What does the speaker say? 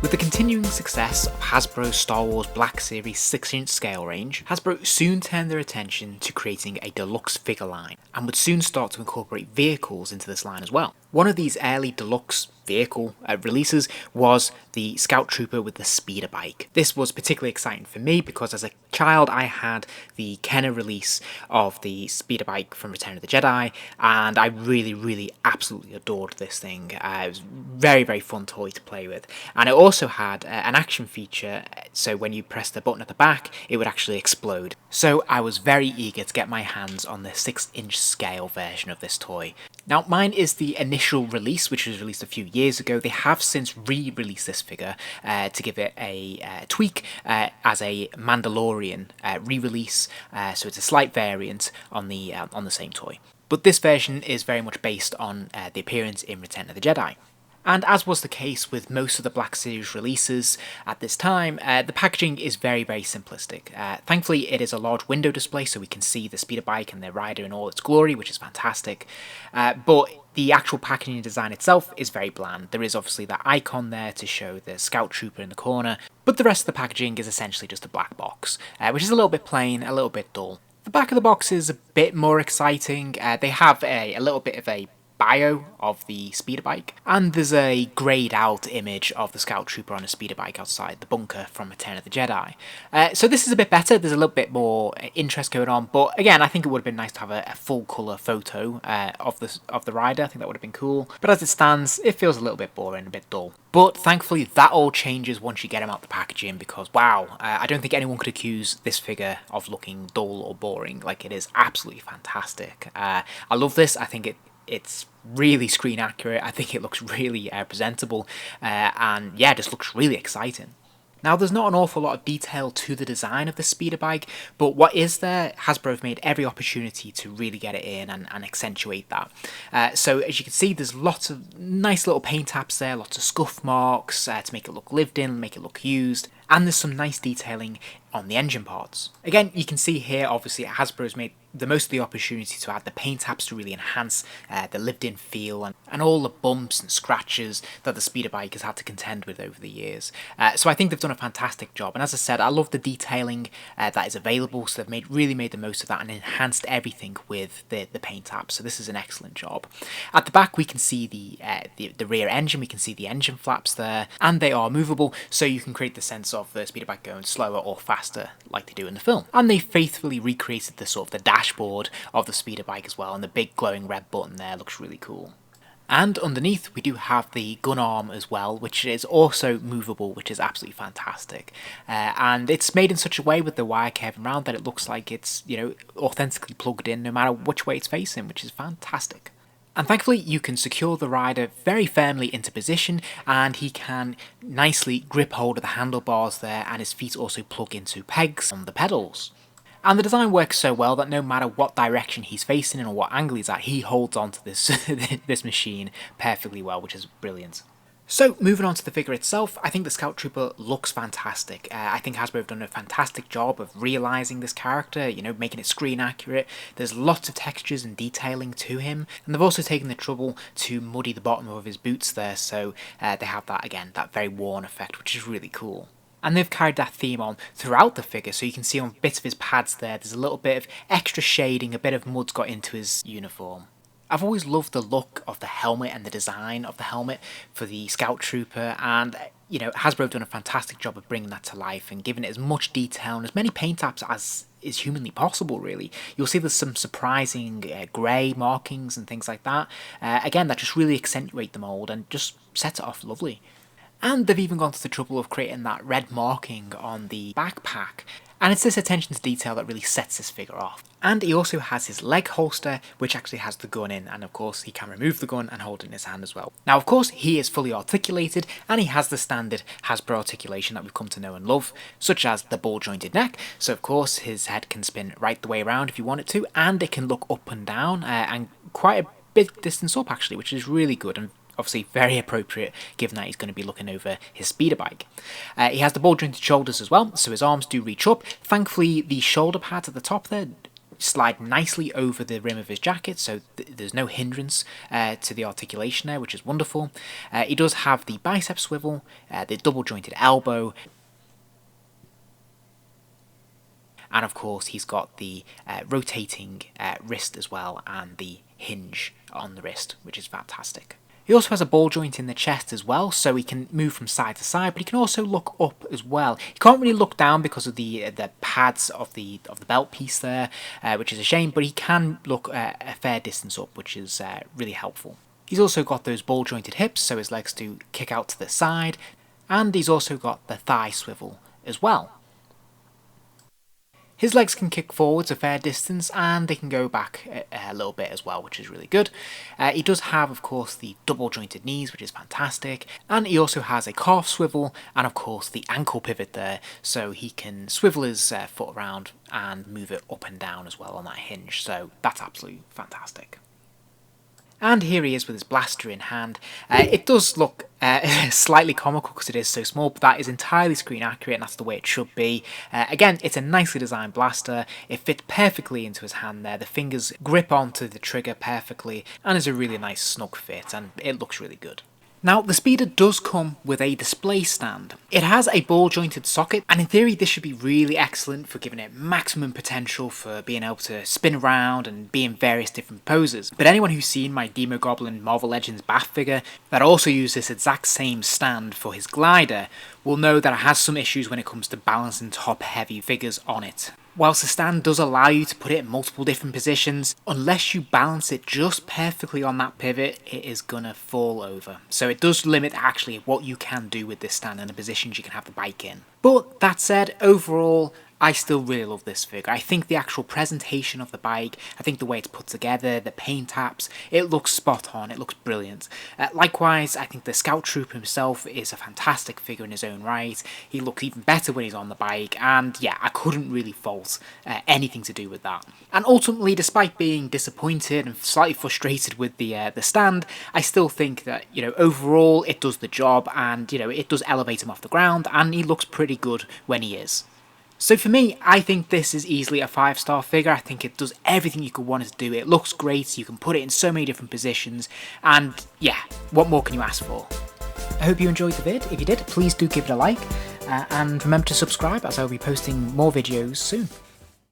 With the continuing success of Hasbro's Star Wars Black Series 6-inch scale range, Hasbro soon turned their attention to creating a deluxe figure line, and would soon start to incorporate vehicles into this line as well. One of these early deluxe vehicle releases was the Scout Trooper with the speeder bike. This was particularly exciting for me because as a child I had the Kenner release of the speeder bike from Return of the Jedi, and I really absolutely adored this thing. It was very fun toy to play with, and it also had an action feature, so when you press the button at the back it would actually explode. So I was very eager to get my hands on the 6-inch scale version of this toy. Now mine is the initial release, which was released a few years ago. They have since re-released this figure to give it a tweak as a Mandalorian re-release, so it's a slight variant on the same toy. But this version is very much based on the appearance in Return of the Jedi. And as was the case with most of the Black Series releases at this time, the packaging is very simplistic. Thankfully it is a large window display so we can see the speeder bike and the rider in all its glory, which is fantastic. But the actual packaging design itself is very bland. There is obviously that icon there to show the Scout Trooper in the corner, but the rest of the packaging is essentially just a black box, which is a little bit plain, a little bit dull. The back of the box is a bit more exciting. They have a little bit of a bio of the speeder bike, and there's a greyed out image of the Scout Trooper on a speeder bike outside the bunker from Return of the Jedi. So this is a bit better, there's a little bit more interest going on, but again I think it would have been nice to have a full colour photo of the rider. I think that would have been cool, but as it stands it feels a little bit boring, a bit dull. But thankfully that all changes once you get him out the packaging, because wow, I don't think anyone could accuse this figure of looking dull or boring. Like, it is absolutely fantastic. I love this. I think it's really screen accurate. I think it looks really presentable, and yeah, just looks really exciting. Now, there's not an awful lot of detail to the design of the speeder bike, but what is there, Hasbro have made every opportunity to really get it in and accentuate that. So as you can see, there's lots of nice little paint apps there, lots of scuff marks to make it look lived in, make it look used, and there's some nice detailing on the engine parts. Again, you can see here, obviously, Hasbro's made the most of the opportunity to add the paint apps to really enhance the lived-in feel and all the bumps and scratches that the speeder bike has had to contend with over the years. So I think they've done a fantastic job, and as I said, I love the detailing that is available, so they've really made the most of that and enhanced everything with the paint apps, so this is an excellent job. At the back we can see the rear engine, we can see the engine flaps there, and they are movable, so you can create the sense of the speeder bike going slower or faster like they do in the film. And they faithfully recreated the sort of the dashboard of the speeder bike as well, and the big glowing red button there looks really cool. And underneath we do have the gun arm as well, which is also movable, which is absolutely fantastic. And it's made in such a way with the wire curving around that it looks like it's, you know, authentically plugged in no matter which way it's facing, which is fantastic. And thankfully you can secure the rider very firmly into position, and he can nicely grip hold of the handlebars there, and his feet also plug into pegs on the pedals. And the design works so well that no matter what direction he's facing in or what angle he's at, he holds onto this this machine perfectly well, which is brilliant. So, moving on to the figure itself, I think the Scout Trooper looks fantastic. I think Hasbro have done a fantastic job of realising this character, you know, making it screen accurate. There's lots of textures and detailing to him, and they've also taken the trouble to muddy the bottom of his boots there, so they have that, again, that very worn effect, which is really cool. And they've carried that theme on throughout the figure, so you can see on bits of his pads there's a little bit of extra shading, a bit of mud's got into his uniform. I've always loved the look of the helmet and the design of the helmet for the Scout Trooper, and you know, Hasbro have done a fantastic job of bringing that to life and giving it as much detail and as many paint apps as is humanly possible, really. You'll see there's some surprising grey markings and things like that. Again, that just really accentuate the mould and just set it off lovely. And they've even gone to the trouble of creating that red marking on the backpack. And it's this attention to detail that really sets this figure off. And he also has his leg holster, which actually has the gun in, and of course he can remove the gun and hold it in his hand as well. Now of course he is fully articulated, and he has the standard Hasbro articulation that we've come to know and love, such as the ball jointed neck, so of course his head can spin right the way around if you want it to, and it can look up and down, and quite a bit distance up actually, which is really good, and obviously very appropriate given that he's going to be looking over his speeder bike. He has the ball jointed shoulders as well, so his arms do reach up. Thankfully the shoulder pads at the top there slide nicely over the rim of his jacket, so there's no hindrance to the articulation there, which is wonderful. He does have the bicep swivel, the double jointed elbow, and of course he's got the rotating wrist as well, and the hinge on the wrist, which is fantastic. He also has a ball joint in the chest as well, so he can move from side to side, but he can also look up as well. He can't really look down because of the pads of the belt piece there, which is a shame, but he can look a fair distance up, which is really helpful. He's also got those ball jointed hips, so his legs do kick out to the side, and he's also got the thigh swivel as well. His legs can kick forwards a fair distance, and they can go back a little bit as well, which is really good. He does have, of course, the double jointed knees, which is fantastic, and he also has a calf swivel and, of course, the ankle pivot there, so he can swivel his foot around and move it up and down as well on that hinge, so that's absolutely fantastic. And here he is with his blaster in hand. It does look slightly comical because it is so small, but that is entirely screen accurate and that's the way it should be. Again, it's a nicely designed blaster. It fits perfectly into his hand there. The fingers grip onto the trigger perfectly and is a really nice snug fit, and it looks really good. Now, the speeder does come with a display stand. It has a ball jointed socket, and in theory this should be really excellent for giving it maximum potential for being able to spin around and be in various different poses. But anyone who's seen my Demogoblin Marvel Legends Bath figure that also used this exact same stand for his glider will know that it has some issues when it comes to balancing top heavy figures on it. Whilst the stand does allow you to put it in multiple different positions, unless you balance it just perfectly on that pivot, it is gonna fall over. So it does limit actually what you can do with this stand and the positions you can have the bike in. But that said, overall, I still really love this figure. I think the actual presentation of the bike, I think the way it's put together, the paint apps, it looks spot on, it looks brilliant. Likewise, I think the Scout Trooper himself is a fantastic figure in his own right. He looks even better when he's on the bike, and yeah, I couldn't really fault anything to do with that. And ultimately, despite being disappointed and slightly frustrated with the stand, I still think that, you know, overall it does the job, and, you know, it does elevate him off the ground, and he looks pretty good when he is. So for me, I think this is easily a 5-star figure. I think it does everything you could want it to do. It looks great, you can put it in so many different positions, and yeah, what more can you ask for? I hope you enjoyed the vid. If you did, please do give it a like, and remember to subscribe as I'll be posting more videos soon.